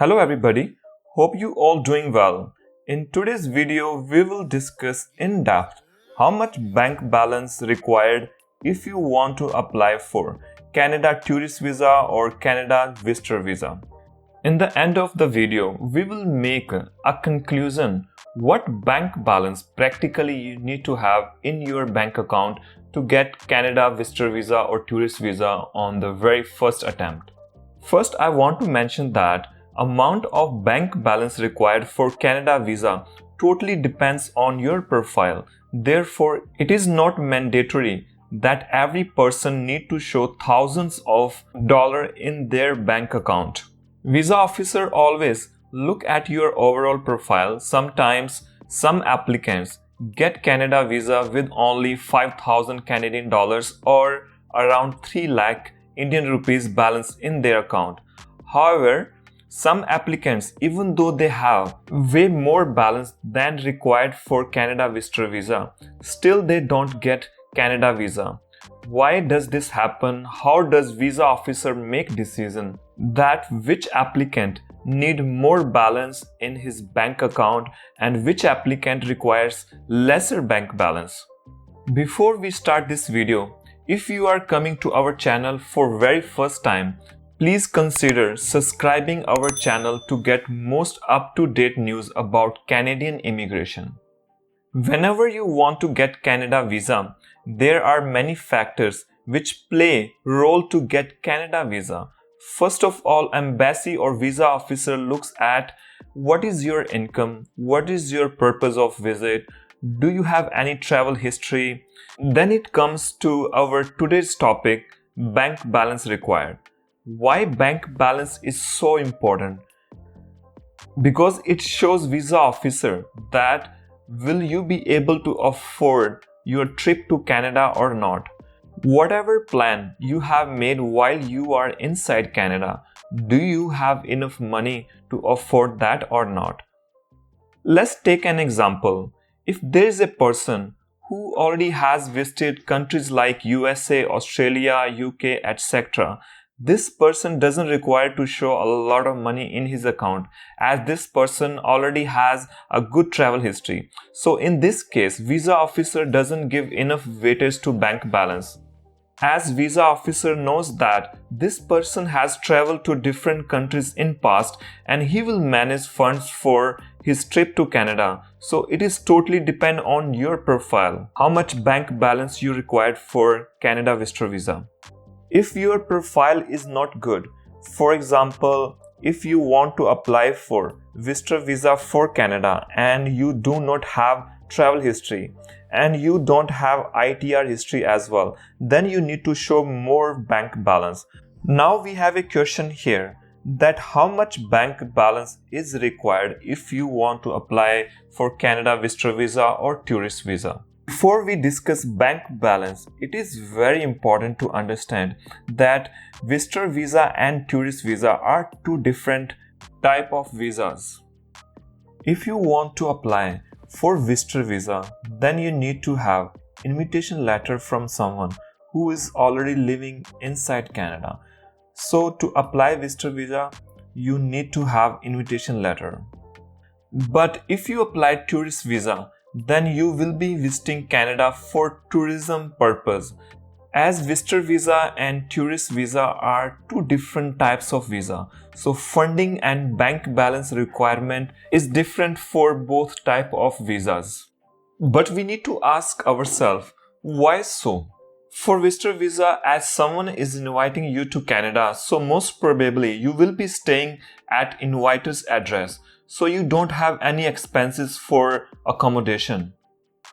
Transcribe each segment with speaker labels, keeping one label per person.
Speaker 1: Hello everybody, hope you all doing well. In today's video, we will discuss in depth how much bank balance required if you want to apply for Canada Tourist Visa or Canada Visitor Visa. In the end of the video, we will make a conclusion what bank balance practically you need to have in your bank account to get Canada Visitor Visa or Tourist Visa on the very first attempt. First, I want to mention that amount of bank balance required for Canada Visa totally depends on your profile. Therefore, it is not mandatory that every person need to show thousands of dollars in their bank account. Visa officer always look at your overall profile. Sometimes some applicants get Canada Visa with only 5,000 Canadian dollars or around 3 lakh Indian rupees balance in their account. However, some applicants, even though they have way more balance than required for Canada Visitor Visa, still they don't get Canada Visa. Why does this happen? How does visa officer make decision that which applicant need more balance in his bank account and which applicant requires lesser bank balance? Before we start this video, if you are coming to our channel for very first time, please consider subscribing our channel to get most up-to-date news about Canadian immigration. Whenever you want to get Canada Visa, there are many factors which play role to get Canada Visa. First of all, embassy or visa officer looks at what is your income, what is your purpose of visit, do you have any travel history. Then it comes to our today's topic, bank balance required. Why bank balance is so important? Because it shows visa officer that will you be able to afford your trip to Canada or not. Whatever plan you have made while you are inside Canada, do you have enough money to afford that or not? Let's take an example. If there is a person who already has visited countries like USA, Australia, UK, etc., this person doesn't require to show a lot of money in his account as this person already has a good travel history. So in this case, visa officer doesn't give enough weightage to bank balance. As visa officer knows that this person has traveled to different countries in past and he will manage funds for his trip to Canada. So it is totally depend on your profile, how much bank balance you required for Canada Visitor Visa. If your profile is not good, for example, if you want to apply for visitor visa for Canada and you do not have travel history and you don't have ITR history as well, then you need to show more bank balance. Now we have a question here that how much bank balance is required if you want to apply for Canada Visitor Visa or Tourist Visa. Before we discuss bank balance, it is very important to understand that visitor visa and tourist visa are two different type of visas. If you want to apply for visitor visa, then you need to have invitation letter from someone who is already living inside Canada. So to apply visitor visa, you need to have invitation letter. But if you apply tourist visa, then you will be visiting Canada for tourism purpose. As visitor visa and tourist visa are two different types of visa, so funding and bank balance requirement is different for both type of visas. But we need to ask ourselves, why so? For visitor visa, as someone is inviting you to Canada, so most probably you will be staying at inviter's address. So you don't have any expenses for accommodation.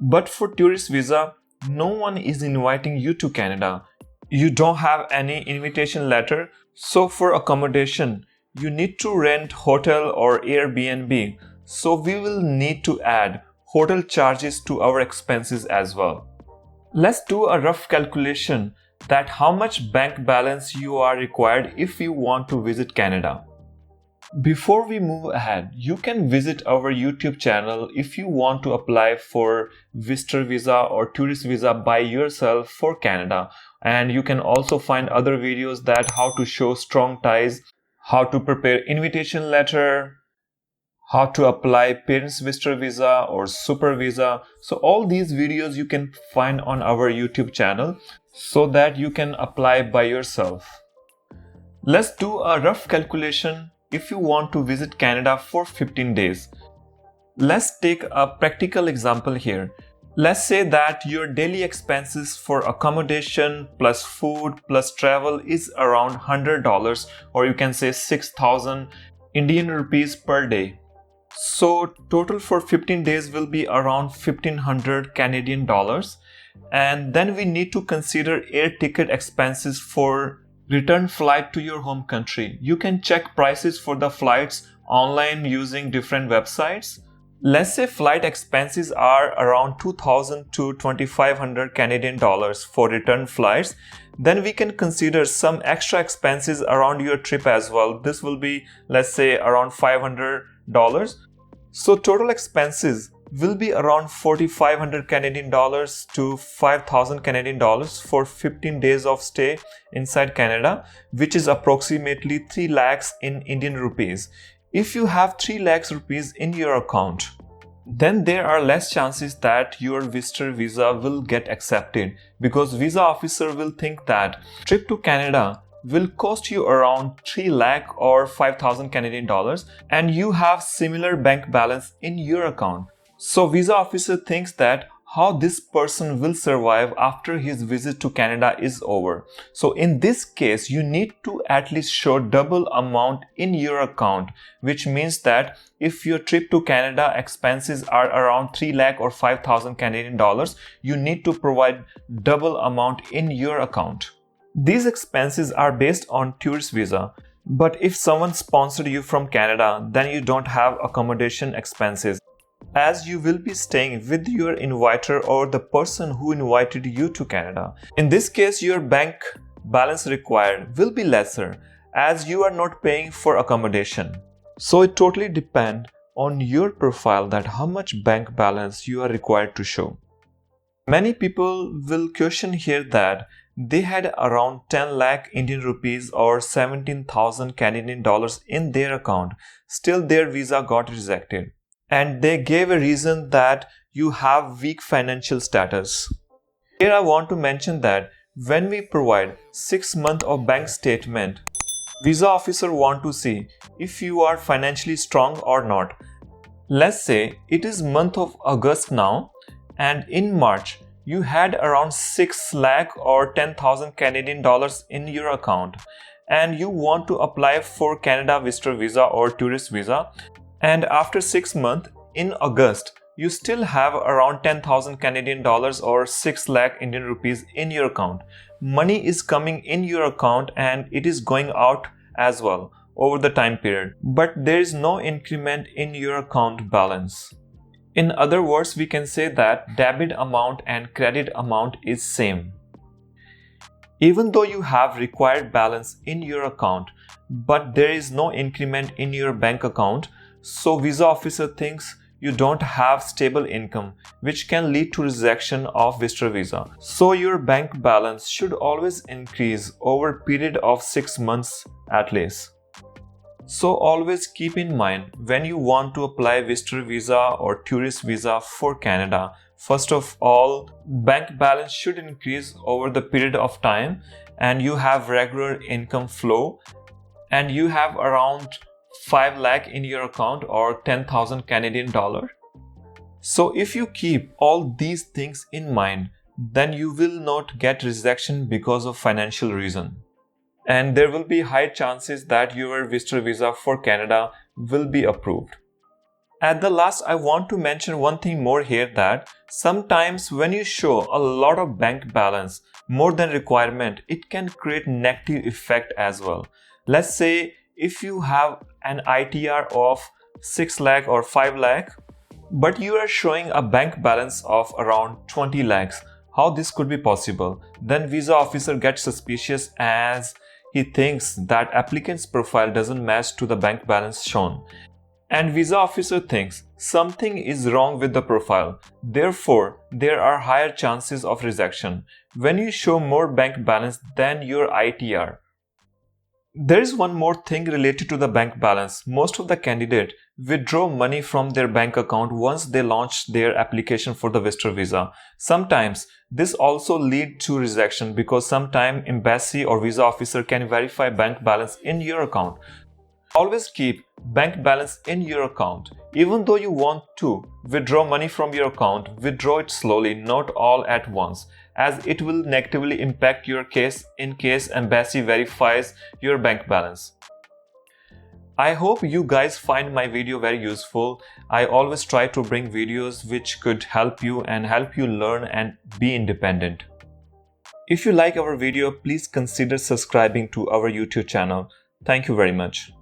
Speaker 1: But for tourist visa, no one is inviting you to Canada. You don't have any invitation letter. So for accommodation, you need to rent hotel or Airbnb. So we will need to add hotel charges to our expenses as well. Let's do a rough calculation that how much bank balance you are required if you want to visit Canada. Before we move ahead, you can visit our YouTube channel if you want to apply for visitor visa or tourist visa by yourself for Canada, and you can also find other videos that how to show strong ties, how to prepare invitation letter, how to apply parents visitor visa or super visa. So all these videos you can find on our YouTube channel so that you can apply by yourself. Let's do a rough calculation if you want to visit Canada for 15 days. Let's take a practical example here. Let's say that your daily expenses for accommodation plus food plus travel is around $100, or you can say 6,000 Indian rupees per day. So total for 15 days will be around 1,500 Canadian dollars. And then we need to consider air ticket expenses for return flight to your home country. You can check prices for the flights online using different websites. Let's say flight expenses are around 2,000 to 2,500 Canadian dollars for return flights. Then we can consider some extra expenses around your trip as well. This will be, let's say, around $500. So total expenses will be around 4,500 Canadian dollars to 5,000 Canadian dollars for 15 days of stay inside Canada, which is approximately 3 lakhs in Indian rupees. If you have 3 lakhs rupees in your account, then there are less chances that your visitor visa will get accepted, because visa officer will think that trip to Canada will cost you around 3 lakh or 5,000 Canadian dollars and you have similar bank balance in your account. So visa officer thinks that how this person will survive after his visit to Canada is over. So in this case, you need to at least show double amount in your account, which means that if your trip to Canada expenses are around 3 lakh or 5,000 Canadian dollars, you need to provide double amount in your account. These expenses are based on tourist visa. But if someone sponsored you from Canada, then you don't have accommodation expenses, as you will be staying with your inviter or the person who invited you to Canada. In this case, your bank balance required will be lesser, as you are not paying for accommodation. So it totally depends on your profile that how much bank balance you are required to show. Many people will question here that they had around 10 lakh Indian rupees or 17,000 Canadian dollars in their account. Still their visa got rejected. And they gave a reason that you have weak financial status. Here I want to mention that when we provide 6 months of bank statement, visa officer want to see if you are financially strong or not. Let's say it is month of August now, and in March you had around 6 lakh or 10,000 Canadian dollars in your account, and you want to apply for Canada visitor visa or tourist visa. And after 6 months, in August, you still have around 10,000 Canadian dollars or 6 lakh Indian rupees in your account. Money is coming in your account and it is going out as well over the time period. But there is no increment in your account balance. In other words, we can say that debit amount and credit amount is same. Even though you have required balance in your account, but there is no increment in your bank account, so visa officer thinks you don't have stable income, which can lead to rejection of visitor visa. So your bank balance should always increase over a period of 6 months at least. So always keep in mind when you want to apply visitor visa or tourist visa for Canada, first of all, bank balance should increase over the period of time and you have regular income flow and you have around 5 lakh in your account or 10,000 Canadian dollar. So if you keep all these things in mind, then you will not get rejection because of financial reason. And there will be high chances that your visitor visa for Canada will be approved. At the last, I want to mention one thing more here, that sometimes when you show a lot of bank balance more than requirement, it can create negative effect as well. Let's say if you have an ITR of 6 lakh or 5 lakh, but you are showing a bank balance of around 20 lakhs, how this could be possible? Then visa officer gets suspicious as he thinks that applicant's profile doesn't match to the bank balance shown. And visa officer thinks something is wrong with the profile. Therefore, there are higher chances of rejection when you show more bank balance than your ITR. There is one more thing related to the bank balance. Most of the candidates withdraw money from their bank account once they launch their application for the visitor visa. Sometimes this also leads to rejection because sometimes embassy or visa officer can verify bank balance in your account. Always keep bank balance in your account. Even though you want to withdraw money from your account, withdraw it slowly, not all at once, as it will negatively impact your case in case embassy verifies your bank balance. I hope you guys find my video very useful. I always try to bring videos which could help you and help you learn and be independent. If you like our video, please consider subscribing to our YouTube channel. Thank you very much.